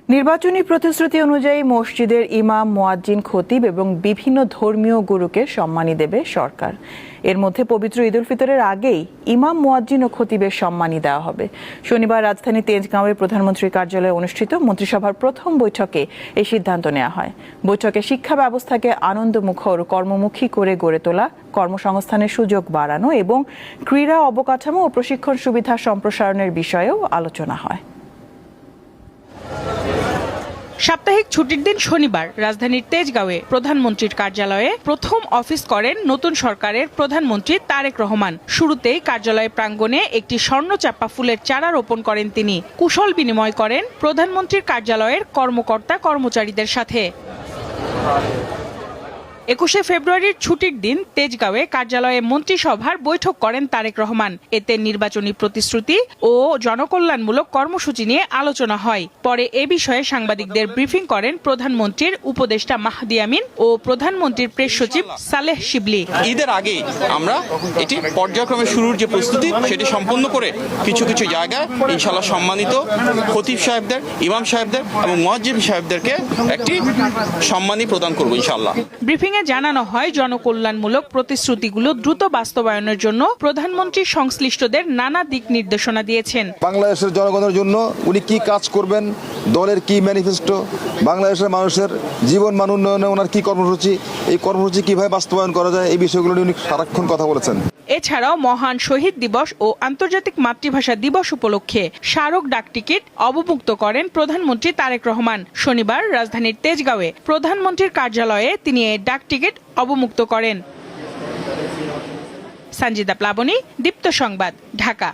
নির্বাচনী প্রতিশ্রুতি অনুযায়ী মসজিদের ইমাম, মুয়াজ্জিন, খতিব এবং বিভিন্ন ধর্মীয় গুরুকে সম্মানী দেবে সরকার। এর মধ্যে পবিত্র ঈদ উল ফিতরের আগেই ইমাম, মুয়াজ্জিন ও খতিবের সম্মানী দেওয়া হবে। শনিবার রাজধানী তেজগাঁওয়ে প্রধানমন্ত্রীর কার্যালয়ে অনুষ্ঠিত মন্ত্রিসভার প্রথম বৈঠকে এই সিদ্ধান্ত নেওয়া হয়। বৈঠকে শিক্ষা ব্যবস্থাকে আনন্দমুখর ও কর্মমুখী করে গড়ে তোলা, কর্মসংস্থানের সুযোগ বাড়ানো এবং ক্রীড়া অবকাঠামো ও প্রশিক্ষণ সুবিধা সম্প্রসারণের বিষয়েও আলোচনা হয়। সাপ্তাহিক ছুটির দিন শনিবার রাজধানীর তেজগাঁওয়ে প্রধানমন্ত্রীর কার্যালয়ে প্রথম অফিস করেন নতুন সরকারের প্রধানমন্ত্রী তারেক রহমান। শুরুতেই কার্যালয় প্রাঙ্গণে একটি স্বর্ণচাপা ফুলের চারা রোপণ করেন তিনি। কুশল বিনিময় করেন প্রধানমন্ত্রীর কার্যালয়ের কর্মকর্তা কর্মচারীদের সাথে। 21শে ফেব্রুয়ারির ছুটির দিন তেজগাঁওয়ে কার্যালয়ে মন্ত্রিসভার বৈঠক করেন তারেক রহমান। এতে নির্বাচনী প্রতিশ্রুতি ও জনকল্যাণমূলক কর্মসূচি নিয়ে আলোচনা হয়। পরে এ বিষয়ে সাংবাদিকদের ব্রিফিং করেন প্রধানমন্ত্রীর উপদেষ্টা মাহদি আমিন ও প্রধানমন্ত্রীর প্রেস সচিব সালেহ শিবলি। ঈদের আগে আমরা এটি পর্যায়ক্রমে শুরুর যে প্রস্তুতি সেটি সম্পন্ন করে কিছু কিছু জায়গায় ইনশাআল্লাহ সম্মানিত খতিব সাহেবদের, ইমাম সাহেবদের এবং মুয়াজ্জিন সাহেবদেরকে একটি সম্মানী প্রদান করব ইনশাআল্লাহ। ব্রিফিংয়ে জানানো হয় জনকল্যাণমূলক প্রতিশ্রুতিগুলো দ্রুত বাস্তবায়নের জন্য প্রধানমন্ত্রী সংশ্লিষ্টদের নানা দিক নির্দেশনা দিয়েছেন। বাংলাদেশের জনগণের জন্য উনি কি কাজ করবেন, দলের কি ম্যানিফেস্টো, বাংলাদেশের মানুষের জীবন মান উন্নয়নে ওনার কি কর্মসূচি, এই কর্মসূচি কিভাবে বাস্তবায়ন করা যায় এই বিষয়গুলো নিয়ে উনি সারাক্ষণ কথা বলেছেন। এছাড়াও মহান শহীদ দিবস ও আন্তর্জাতিক মাতৃভাষা দিবস উপলক্ষে স্মারক ডাকটিকিট অবমুক্ত করেন প্রধানমন্ত্রী তারেক রহমান। শনিবার রাজধানীর তেজগাঁওয়ে প্রধানমন্ত্রীর কার্যালয়ে তিনি এই ডাকটিকিট অবমুক্ত করেন। সঞ্জিদা প্লাবনী, দীপ্ত সংবাদ, ঢাকা।